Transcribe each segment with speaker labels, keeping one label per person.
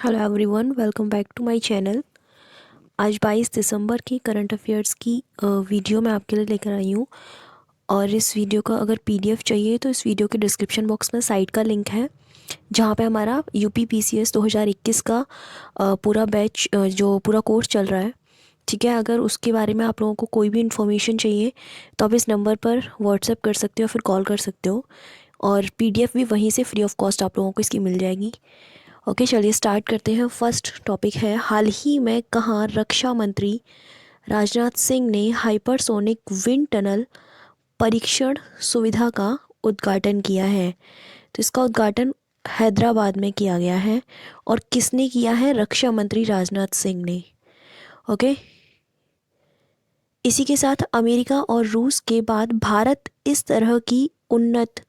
Speaker 1: Hello everyone, welcome back to my channel. आज 22 दिसंबर की current affairs की वीडियो मैं आपके लिए लेकर आई हूँ। और इस वीडियो का अगर पीडीएफ चाहिए तो इस वीडियो के डिस्क्रिप्शन बॉक्स में साइट का लिंक है, जहाँ पे हमारा यूपी पीसीएस 2021 का पूरा बैच जो पूरा कोर्स चल रहा है। ठीक है, अगर उसके बारे में आप लोगों को कोई भी इन्फॉर्मेशन चाहिए तो आप इस नंबर पर व्हाट्सएप कर सकते हो, फिर कॉल कर सकते हो। और पीडीएफ भी वहीं से फ्री ऑफ कॉस्ट आप लोगों को इसकी मिल जाएगी। ओके, चलिए स्टार्ट करते हैं। फर्स्ट टॉपिक है, हाल ही में कहाँ रक्षा मंत्री राजनाथ सिंह ने हाइपरसोनिक विंड टनल परीक्षण सुविधा का उद्घाटन किया है। तो इसका उद्घाटन हैदराबाद में किया गया है। और किसने किया है? रक्षा मंत्री राजनाथ सिंह ने। ओके, इसी के साथ अमेरिका और रूस के बाद भारत इस तरह की उन्नत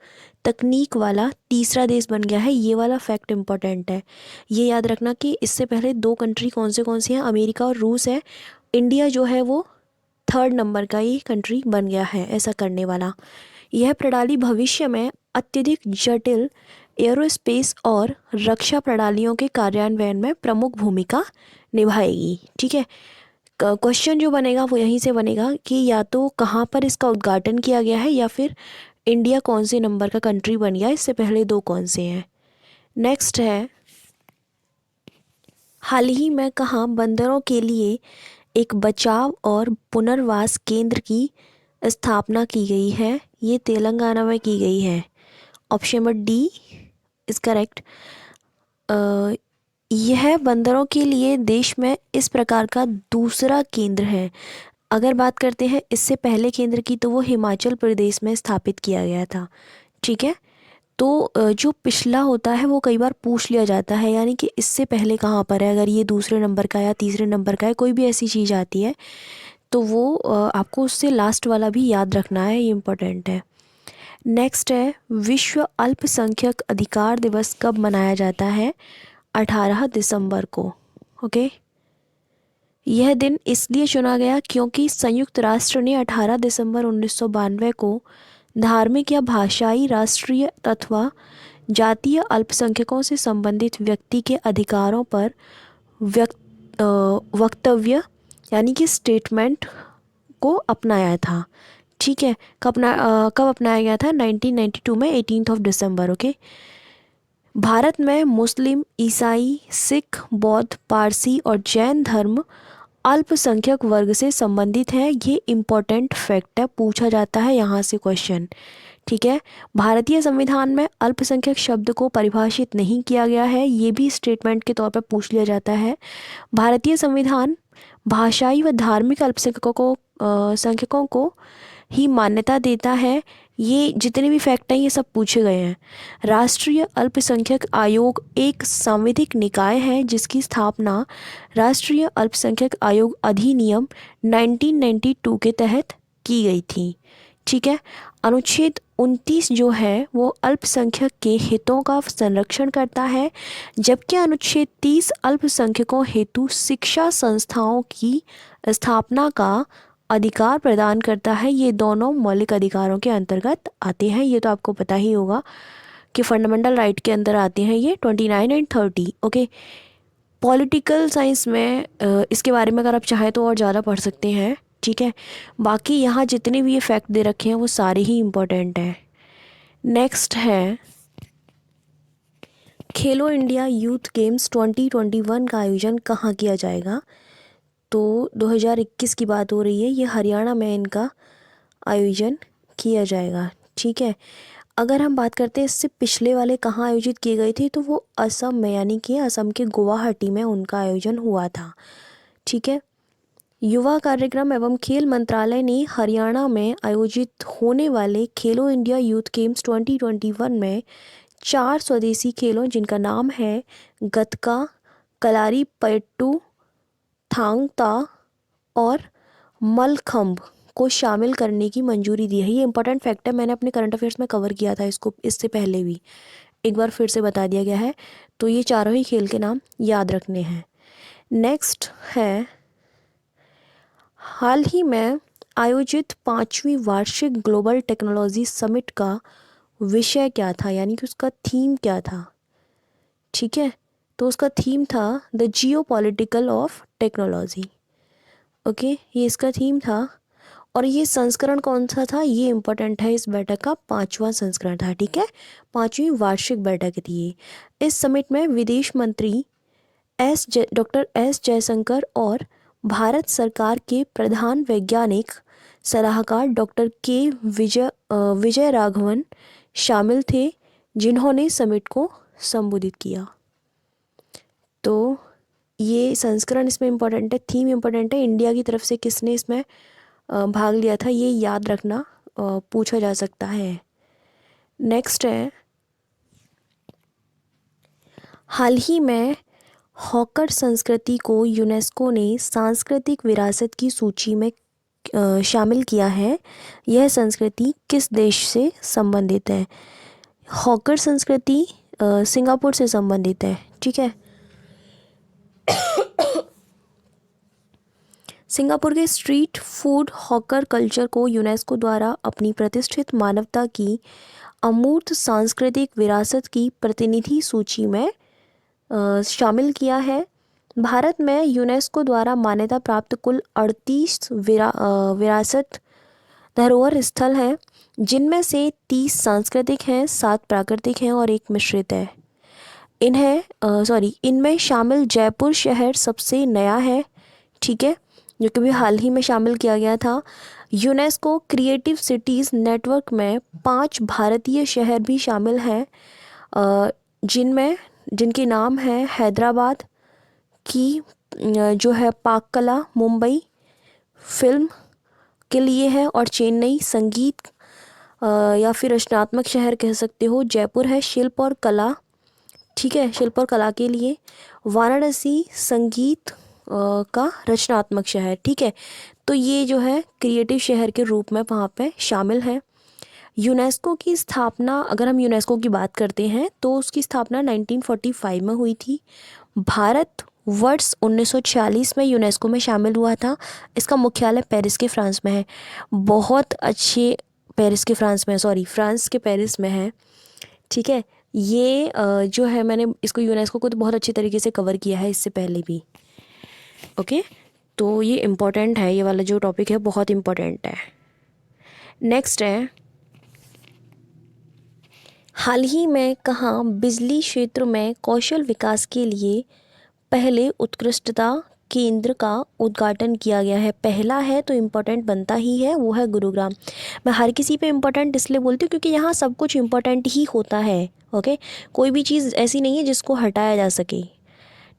Speaker 1: तकनीक वाला तीसरा देश बन गया है। ये वाला फैक्ट इम्पोर्टेंट है, ये याद रखना कि इससे पहले दो कंट्री कौन सी हैं? अमेरिका और रूस है। इंडिया जो है वो थर्ड नंबर का ये कंट्री बन गया है ऐसा करने वाला। यह प्रणाली भविष्य में अत्यधिक जटिल एरोस्पेस और रक्षा प्रणालियों के कार्यान्वयन में प्रमुख भूमिका निभाएगी। ठीक है, क्वेश्चन जो बनेगा वो यहीं से बनेगा कि या तो कहाँ पर इसका उद्घाटन किया गया है या फिर इंडिया कौन से नंबर का कंट्री बन गया, इससे पहले दो कौन से हैं। नेक्स्ट है, हाल ही में कहाँ बंदरों के लिए एक बचाव और पुनर्वास केंद्र की स्थापना की गई है? ये तेलंगाना में की गई है। Option number D is correct. यह बंदरों के लिए देश में इस प्रकार का दूसरा केंद्र है। अगर बात करते हैं इससे पहले केंद्र की, तो वो हिमाचल प्रदेश में स्थापित किया गया था। ठीक है, तो जो पिछला होता है वो कई बार पूछ लिया जाता है, यानी कि इससे पहले कहाँ पर है। अगर ये दूसरे नंबर का या तीसरे नंबर का है, कोई भी ऐसी चीज़ आती है तो वो आपको उससे लास्ट वाला भी याद रखना है, ये इम्पोर्टेंट है। नेक्स्ट है, विश्व अल्पसंख्यक अधिकार दिवस कब मनाया जाता है? 18 दिसंबर को। ओके, यह दिन इसलिए चुना गया क्योंकि संयुक्त राष्ट्र ने 18 दिसंबर 1992 को धार्मिक या भाषाई राष्ट्रीय अथवा जातीय अल्पसंख्यकों से संबंधित व्यक्ति के अधिकारों पर वक्तव्य यानी कि स्टेटमेंट को अपनाया था। ठीक है, कब अपनाया गया था? 1992 में 18 दिसंबर। ओके, भारत में मुस्लिम, ईसाई, सिख, बौद्ध, पारसी और जैन धर्म अल्पसंख्यक वर्ग से संबंधित है। ये इम्पोर्टेंट फैक्ट है, पूछा जाता है यहाँ से क्वेश्चन। ठीक है, भारतीय संविधान में अल्पसंख्यक शब्द को परिभाषित नहीं किया गया है, ये भी स्टेटमेंट के तौर पर पूछ लिया जाता है। भारतीय संविधान भाषाई व धार्मिक संख्यकों को ही मान्यता देता है। ये जितने भी फैक्ट हैं ये सब पूछे गए हैं। राष्ट्रीय अल्पसंख्यक आयोग एक सांविधिक निकाय है जिसकी स्थापना राष्ट्रीय अल्पसंख्यक आयोग अधिनियम 1992 के तहत की गई थी। ठीक है, अनुच्छेद 29 जो है वो अल्पसंख्यक के हितों का संरक्षण करता है, जबकि अनुच्छेद 30 अल्पसंख्यकों हेतु शिक्षा संस्थाओं की स्थापना का अधिकार प्रदान करता है। ये दोनों मौलिक अधिकारों के अंतर्गत आते हैं। ये तो आपको पता ही होगा कि फंडामेंटल राइट के अंदर आते हैं ये 29 एंड 30। ओके, पॉलिटिकल साइंस में इसके बारे में अगर आप चाहें तो और ज़्यादा पढ़ सकते हैं। ठीक है, बाकी यहाँ जितने भी ये फैक्ट दे रखे हैं वो सारे ही इम्पोर्टेंट हैं। नेक्स्ट है, खेलो इंडिया यूथ गेम्स 2021 का आयोजन कहाँ किया जाएगा? तो 2021 की बात हो रही है, ये हरियाणा में इनका आयोजन किया जाएगा। ठीक है, अगर हम बात करते हैं इससे पिछले वाले कहाँ आयोजित किए गए थे, तो वो असम में, यानी कि असम के गुवाहाटी में उनका आयोजन हुआ था। ठीक है, युवा कार्यक्रम एवं खेल मंत्रालय ने हरियाणा में आयोजित होने वाले खेलो इंडिया यूथ गेम्स 2021 में 4 स्वदेशी खेलों जिनका नाम है गतका, कलारी पयट्टू, थांग ता और मलखंब को शामिल करने की मंजूरी दी है। ये इंपॉर्टेंट फैक्ट है, मैंने अपने करंट अफेयर्स में कवर किया था इसको इससे पहले भी, एक बार फिर से बता दिया गया है। तो ये चारों ही खेल के नाम याद रखने हैं। नेक्स्ट है, हाल ही में आयोजित 5वीं वार्षिक ग्लोबल टेक्नोलॉजी समिट का विषय क्या था, यानी कि उसका थीम क्या था? ठीक है, तो उसका थीम था the Jio political of technology. Okay, ये इसका थीम था। और ये संस्करण कौन सा था, ये इम्पोर्टेंट है, इस बैठक का 5वां संस्करण था। ठीक है, 5वीं वार्षिक बैठक थी ये। इस समिट में विदेश मंत्री डॉक्टर एस जयशंकर और भारत सरकार के प्रधान वैज्ञानिक सलाहकार डॉक्टर के विजय राघवन शामिल थे, जिन्होंने समिट को संबोधित किया। तो ये संस्करण इसमें इम्पोर्टेंट है, थीम इम्पोर्टेंट है, इंडिया की तरफ से किसने इसमें भाग लिया था, ये याद रखना पूछा जा सकता है। नेक्स्ट है, हाल ही में हॉकर संस्कृति को यूनेस्को ने सांस्कृतिक विरासत की सूची में शामिल किया है। यह संस्कृति किस देश से संबंधित है? हॉकर संस्कृति सिंगापुर से संबंधित है। ठीक है, सिंगापुर के स्ट्रीट फूड हॉकर कल्चर को यूनेस्को द्वारा अपनी प्रतिष्ठित मानवता की अमूर्त सांस्कृतिक विरासत की प्रतिनिधि सूची में शामिल किया है। भारत में यूनेस्को द्वारा मान्यता प्राप्त कुल 38 विरासत धरोहर स्थल हैं, जिनमें से 30 सांस्कृतिक हैं, 7 प्राकृतिक हैं और 1 मिश्रित है। इनमें शामिल जयपुर शहर सबसे नया है। ठीक है, जो कि भी हाल ही में शामिल किया गया था। यूनेस्को क्रिएटिव सिटीज़ नेटवर्क में 5 भारतीय शहर भी शामिल हैं, जिनके नाम हैं हैदराबाद की जो है पाक कला, मुंबई फिल्म के लिए है, और चेन्नई संगीत या फिर रचनात्मक शहर कह सकते हो। जयपुर है शिल्प और कला, ठीक है, शिल्प और कला के लिए। वाराणसी संगीत का रचनात्मक शहर। ठीक है, तो ये जो है क्रिएटिव शहर के रूप में वहाँ पे शामिल है। यूनेस्को की स्थापना, अगर हम यूनेस्को की बात करते हैं तो उसकी स्थापना 1945 में हुई थी। भारत वर्ष 1946 में यूनेस्को में शामिल हुआ था। इसका मुख्यालय पेरिस के फ्रांस में है। बहुत अच्छे, फ्रांस के पेरिस में है। ठीक है, ये जो है मैंने इसको यूनेस्को को तो बहुत अच्छी तरीके से कवर किया है इससे पहले भी। ओके, तो ये इम्पोर्टेंट है, ये वाला जो टॉपिक है बहुत इम्पोर्टेंट है। नेक्स्ट है, हाल ही में कहाँ बिजली क्षेत्र में कौशल विकास के लिए पहले उत्कृष्टता केंद्र का उद्घाटन किया गया है? पहला है तो इम्पोर्टेंट बनता ही है, वो है गुरुग्राम। मैं हर किसी पे इम्पोर्टेंट इसलिए बोलती हूँ क्योंकि यहाँ सब कुछ इम्पोर्टेंट ही होता है। ओके, कोई भी चीज़ ऐसी नहीं है जिसको हटाया जा सके।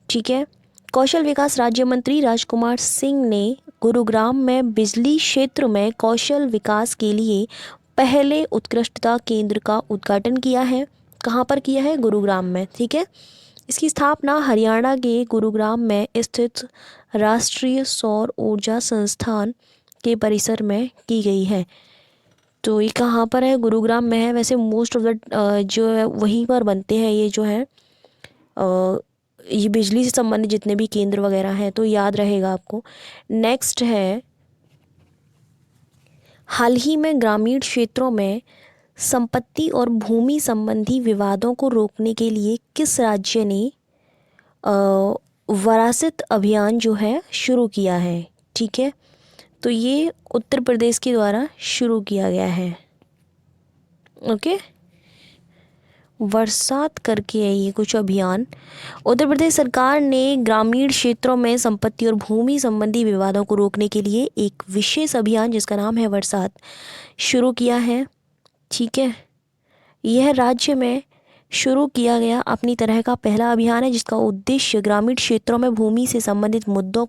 Speaker 1: ठीक है, कौशल विकास राज्य मंत्री राजकुमार सिंह ने गुरुग्राम में बिजली क्षेत्र में कौशल विकास के लिए पहले उत्कृष्टता केंद्र का उद्घाटन किया है। कहाँ पर किया है? गुरुग्राम में। ठीक है, इसकी स्थापना हरियाणा के गुरुग्राम में स्थित राष्ट्रीय सौर ऊर्जा संस्थान के परिसर में की गई है। तो ये कहाँ पर है? गुरुग्राम में है। वैसे मोस्ट ऑफ द जो है वहीं पर बनते हैं ये जो है ये बिजली से संबंधित जितने भी केंद्र वगैरह हैं, तो याद रहेगा आपको। नेक्स्ट है, हाल ही में ग्रामीण क्षेत्रों में संपत्ति और भूमि संबंधी विवादों को रोकने के लिए किस राज्य ने वरासत अभियान जो है शुरू किया है? ठीक है, तो ये उत्तर प्रदेश के द्वारा शुरू किया गया है। ओके, वर्षात करके है ये कुछ अभियान। उत्तर प्रदेश सरकार ने ग्रामीण क्षेत्रों में संपत्ति और भूमि संबंधी विवादों को रोकने के लिए एक विशेष अभियान जिसका नाम है वर्षात शुरू किया है। ठीक है, यह राज्य में शुरू किया गया अपनी तरह का पहला अभियान है जिसका उद्देश्य ग्रामीण क्षेत्रों में भूमि से संबंधित मुद्दों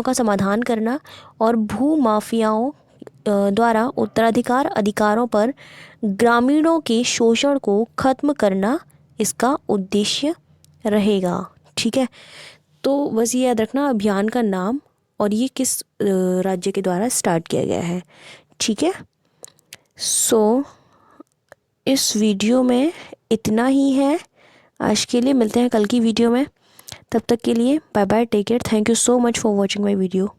Speaker 1: का समाधान करना और भू माफियाओं द्वारा उत्तराधिकार अधिकारों पर ग्रामीणों के शोषण को खत्म करना इसका उद्देश्य रहेगा। ठीक है, तो बस ये याद रखना अभियान का नाम और ये किस राज्य के द्वारा स्टार्ट किया गया है। ठीक है, सो इस वीडियो में इतना ही है आज के लिए। मिलते हैं कल की वीडियो में, तब तक के लिए bye bye, take care, thank you so much for watching my video.